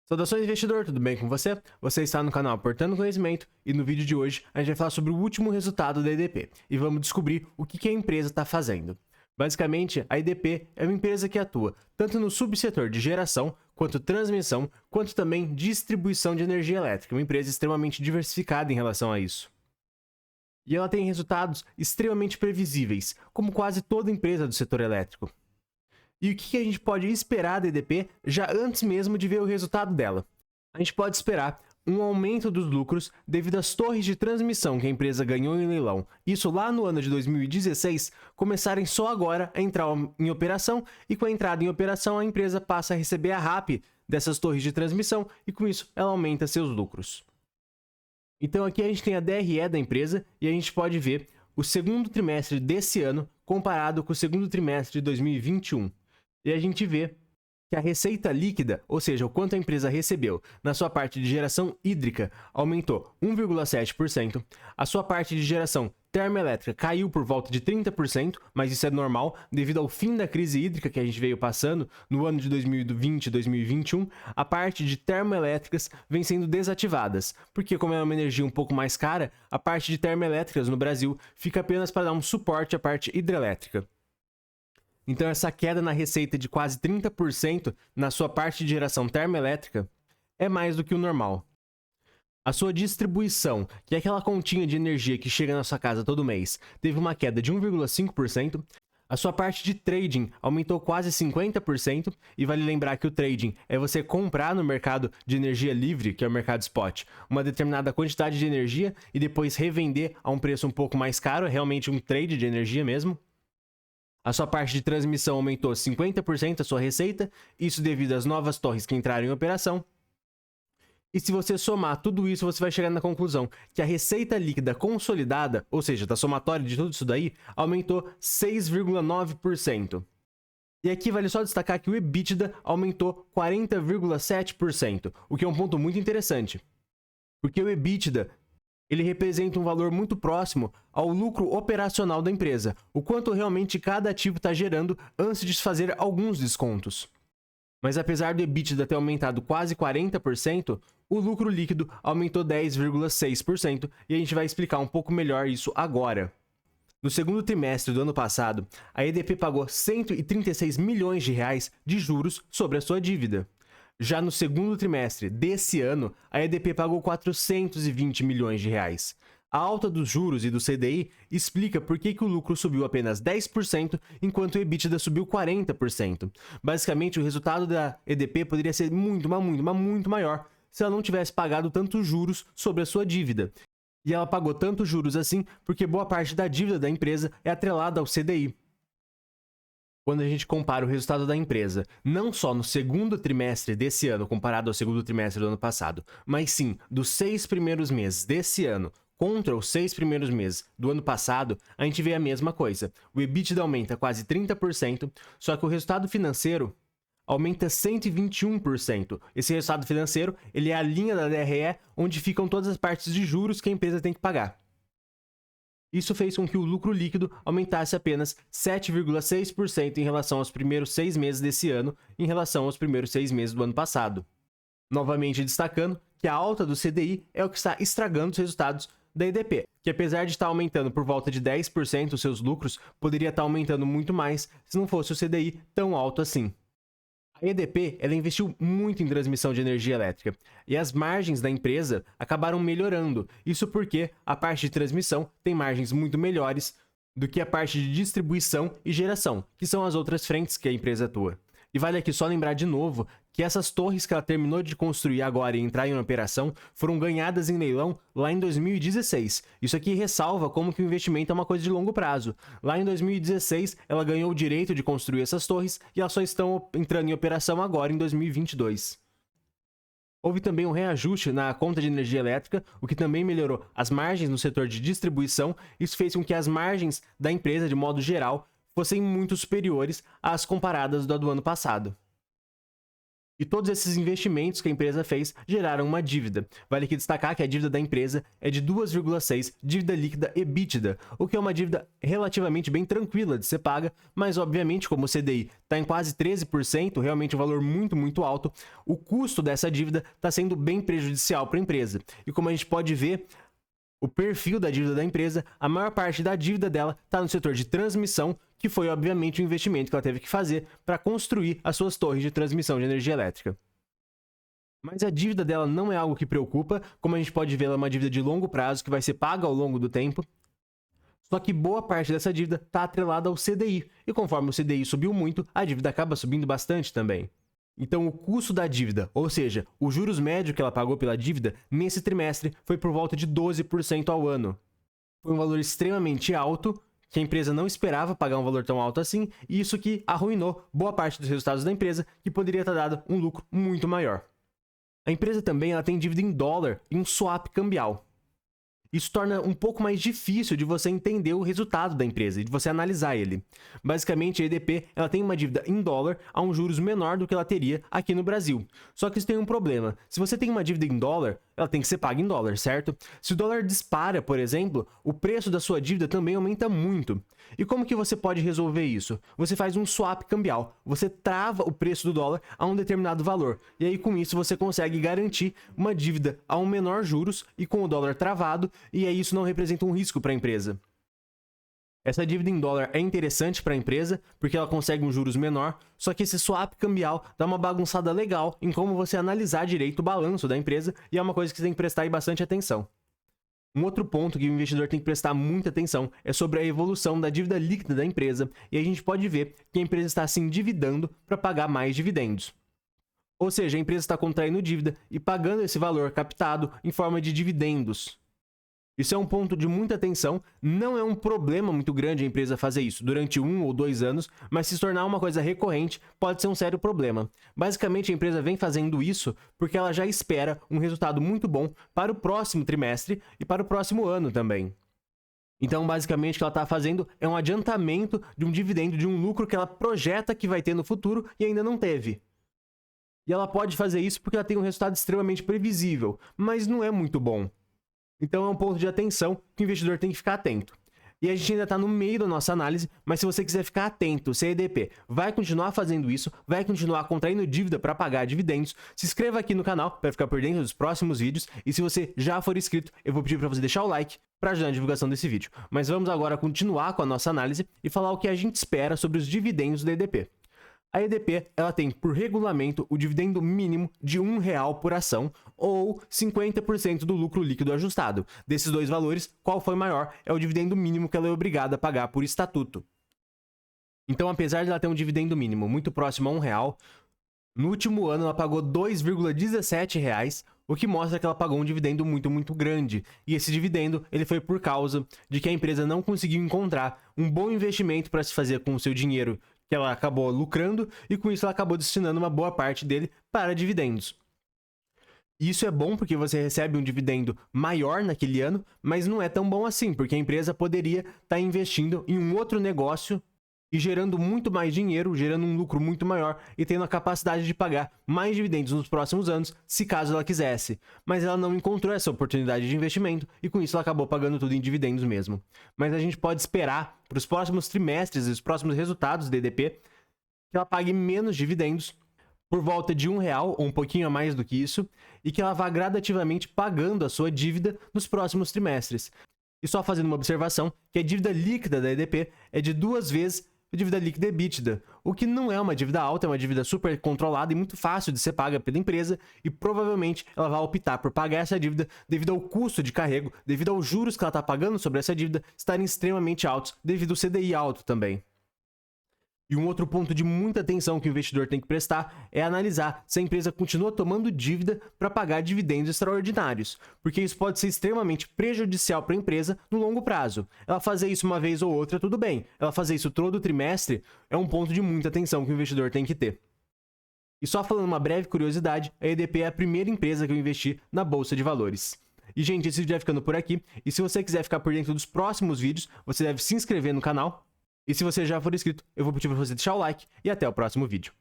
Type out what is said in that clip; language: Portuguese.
Saudações, investidor, tudo bem com você? Você está no canal Portando Conhecimento e no vídeo de hoje a gente vai falar sobre o último resultado da EDP e vamos descobrir o que a empresa está fazendo. Basicamente, a EDP é uma empresa que atua tanto no subsetor de geração, quanto transmissão, quanto também distribuição de energia elétrica, uma empresa extremamente diversificada em relação a isso. E ela tem resultados extremamente previsíveis, como quase toda empresa do setor elétrico. E o que a gente pode esperar da EDP já antes mesmo de ver o resultado dela? A gente pode esperar um aumento dos lucros devido às torres de transmissão que a empresa ganhou em leilão, isso lá no ano de 2016, começarem só agora a entrar em operação, e com a entrada em operação a empresa passa a receber a RAP dessas torres de transmissão e com isso ela aumenta seus lucros. Então aqui a gente tem a DRE da empresa e a gente pode ver o segundo trimestre desse ano comparado com o segundo trimestre de 2021. E a gente vê que a receita líquida, ou seja, o quanto a empresa recebeu na sua parte de geração hídrica, aumentou 1,7%, a sua parte de geração termoelétrica caiu por volta de 30%, mas isso é normal devido ao fim da crise hídrica que a gente veio passando no ano de 2020 e 2021, a parte de termoelétricas vem sendo desativadas, porque como é uma energia um pouco mais cara, a parte de termoelétricas no Brasil fica apenas para dar um suporte à parte hidrelétrica. Então essa queda na receita de quase 30% na sua parte de geração termoelétrica é mais do que o normal. A sua distribuição, que é aquela continha de energia que chega na sua casa todo mês, teve uma queda de 1,5%. A sua parte de trading aumentou quase 50%, e vale lembrar que o trading é você comprar no mercado de energia livre, que é o mercado spot, uma determinada quantidade de energia e depois revender a um preço um pouco mais caro, é realmente um trade de energia mesmo. A sua parte de transmissão aumentou 50% a sua receita, isso devido às novas torres que entraram em operação. E se você somar tudo isso, você vai chegar na conclusão que a receita líquida consolidada, ou seja, da somatória de tudo isso daí, aumentou 6,9%. E aqui vale só destacar que o EBITDA aumentou 40,7%, o que é um ponto muito interessante. Porque o EBITDA ele representa um valor muito próximo ao lucro operacional da empresa, o quanto realmente cada ativo está gerando antes de se fazer alguns descontos. Mas apesar do EBITDA ter aumentado quase 40%, o lucro líquido aumentou 10,6% e a gente vai explicar um pouco melhor isso agora. No segundo trimestre do ano passado, a EDP pagou 136 milhões de reais de juros sobre a sua dívida. Já no segundo trimestre desse ano, a EDP pagou 420 milhões de reais. A alta dos juros e do CDI explica por que o lucro subiu apenas 10%, enquanto o EBITDA subiu 40%. Basicamente, o resultado da EDP poderia ser muito maior se ela não tivesse pagado tantos juros sobre a sua dívida. E ela pagou tantos juros assim porque boa parte da dívida da empresa é atrelada ao CDI. Quando a gente compara o resultado da empresa, não só no segundo trimestre desse ano comparado ao segundo trimestre do ano passado, mas sim dos 6 primeiros meses desse ano contra os 6 primeiros meses do ano passado, a gente vê a mesma coisa. O EBITDA aumenta quase 30%, só que o resultado financeiro aumenta 121%. Esse resultado financeiro ele é a linha da DRE onde ficam todas as partes de juros que a empresa tem que pagar. Isso fez com que o lucro líquido aumentasse apenas 7,6% em relação aos primeiros 6 meses desse ano, em relação aos primeiros 6 meses do ano passado. Novamente destacando que a alta do CDI é o que está estragando os resultados da EDP, que apesar de estar aumentando por volta de 10% os seus lucros, poderia estar aumentando muito mais se não fosse o CDI tão alto assim. A EDP ela investiu muito em transmissão de energia elétrica e as margens da empresa acabaram melhorando. Isso porque a parte de transmissão tem margens muito melhores do que a parte de distribuição e geração, que são as outras frentes que a empresa atua. E vale aqui só lembrar de novo que essas torres que ela terminou de construir agora e entrar em operação foram ganhadas em leilão lá em 2016. Isso aqui ressalva como que o investimento é uma coisa de longo prazo. Lá em 2016, ela ganhou o direito de construir essas torres e elas só estão entrando em operação agora em 2022. Houve também um reajuste na conta de energia elétrica, o que também melhorou as margens no setor de distribuição. Isso fez com que as margens da empresa, de modo geral, fossem muito superiores às comparadas do ano passado. E todos esses investimentos que a empresa fez geraram uma dívida. Vale aqui destacar que a dívida da empresa é de 2,6 dívida líquida EBITDA, o que é uma dívida relativamente bem tranquila de ser paga, mas obviamente como o CDI está em quase 13%, realmente um valor muito alto, o custo dessa dívida está sendo bem prejudicial para a empresa. E como a gente pode ver, o perfil da dívida da empresa, a maior parte da dívida dela está no setor de transmissão, que foi obviamente o investimento que ela teve que fazer para construir as suas torres de transmissão de energia elétrica. Mas a dívida dela não é algo que preocupa, como a gente pode ver, ela é uma dívida de longo prazo que vai ser paga ao longo do tempo. Só que boa parte dessa dívida está atrelada ao CDI, e conforme o CDI subiu muito, a dívida acaba subindo bastante também. Então, o custo da dívida, ou seja, o juros médio que ela pagou pela dívida, nesse trimestre foi por volta de 12% ao ano. Foi um valor extremamente alto, que a empresa não esperava pagar um valor tão alto assim, e isso que arruinou boa parte dos resultados da empresa, que poderia ter dado um lucro muito maior. A empresa também tem dívida em dólar e um swap cambial. Isso torna um pouco mais difícil de você entender o resultado da empresa e de você analisar ele. Basicamente, a EDP ela tem uma dívida em dólar a um juros menor do que ela teria aqui no Brasil. Só que isso tem um problema. Se você tem uma dívida em dólar, ela tem que ser paga em dólar, certo? Se o dólar dispara, por exemplo, o preço da sua dívida também aumenta muito. E como que você pode resolver isso? Você faz um swap cambial. Você trava o preço do dólar a um determinado valor. E aí, com isso, você consegue garantir uma dívida a um menor juros e com o dólar travado, e aí isso não representa um risco para a empresa. Essa dívida em dólar é interessante para a empresa, porque ela consegue um juros menor, só que esse swap cambial dá uma bagunçada legal em como você analisar direito o balanço da empresa, e é uma coisa que você tem que prestar aí bastante atenção. Um outro ponto que o investidor tem que prestar muita atenção é sobre a evolução da dívida líquida da empresa, e a gente pode ver que a empresa está se endividando para pagar mais dividendos. Ou seja, a empresa está contraindo dívida e pagando esse valor captado em forma de dividendos. Isso é um ponto de muita atenção, não é um problema muito grande a empresa fazer isso durante 1 ou 2 anos, mas se tornar uma coisa recorrente pode ser um sério problema. Basicamente, a empresa vem fazendo isso porque ela já espera um resultado muito bom para o próximo trimestre e para o próximo ano também. Então, basicamente, o que ela está fazendo é um adiantamento de um dividendo, de um lucro que ela projeta que vai ter no futuro e ainda não teve. E ela pode fazer isso porque ela tem um resultado extremamente previsível, mas não é muito bom. Então é um ponto de atenção que o investidor tem que ficar atento. E a gente ainda está no meio da nossa análise, mas se você quiser ficar atento, se a EDP vai continuar fazendo isso, vai continuar contraindo dívida para pagar dividendos, se inscreva aqui no canal para ficar por dentro dos próximos vídeos. E se você já for inscrito, eu vou pedir para você deixar o like para ajudar na divulgação desse vídeo. Mas vamos agora continuar com a nossa análise e falar o que a gente espera sobre os dividendos da EDP. A EDP ela tem por regulamento o dividendo mínimo de R$1 por ação ou 50% do lucro líquido ajustado. Desses dois valores, qual foi maior é o dividendo mínimo que ela é obrigada a pagar por estatuto. Então, apesar de ela ter um dividendo mínimo muito próximo a R$1, no último ano ela pagou R$2,17, o que mostra que ela pagou um dividendo muito grande. E esse dividendo ele foi por causa de que a empresa não conseguiu encontrar um bom investimento para se fazer com o seu dinheiro, que ela acabou lucrando, e com isso ela acabou destinando uma boa parte dele para dividendos. Isso é bom porque você recebe um dividendo maior naquele ano, mas não é tão bom assim, porque a empresa poderia estar investindo em um outro negócio e gerando muito mais dinheiro, gerando um lucro muito maior e tendo a capacidade de pagar mais dividendos nos próximos anos, se caso ela quisesse. Mas ela não encontrou essa oportunidade de investimento e com isso ela acabou pagando tudo em dividendos mesmo. Mas a gente pode esperar para os próximos trimestres e os próximos resultados da EDP que ela pague menos dividendos, por volta de R$1 ou um pouquinho a mais do que isso, e que ela vá gradativamente pagando a sua dívida nos próximos trimestres. E só fazendo uma observação, que a dívida líquida da EDP é de 2 vezes a dívida líquida EBITDA, o que não é uma dívida alta, é uma dívida super controlada e muito fácil de ser paga pela empresa, e provavelmente ela vai optar por pagar essa dívida devido ao custo de carrego, devido aos juros que ela está pagando sobre essa dívida estarem extremamente altos, devido ao CDI alto também. E um outro ponto de muita atenção que o investidor tem que prestar é analisar se a empresa continua tomando dívida para pagar dividendos extraordinários, porque isso pode ser extremamente prejudicial para a empresa no longo prazo. Ela fazer isso uma vez ou outra, tudo bem. Ela fazer isso todo trimestre é um ponto de muita atenção que o investidor tem que ter. E só falando uma breve curiosidade, a EDP é a primeira empresa que eu investi na Bolsa de Valores. E, gente, esse vídeo vai ficando por aqui. E se você quiser ficar por dentro dos próximos vídeos, você deve se inscrever no canal. E se você já for inscrito, eu vou pedir para você deixar o like e até o próximo vídeo.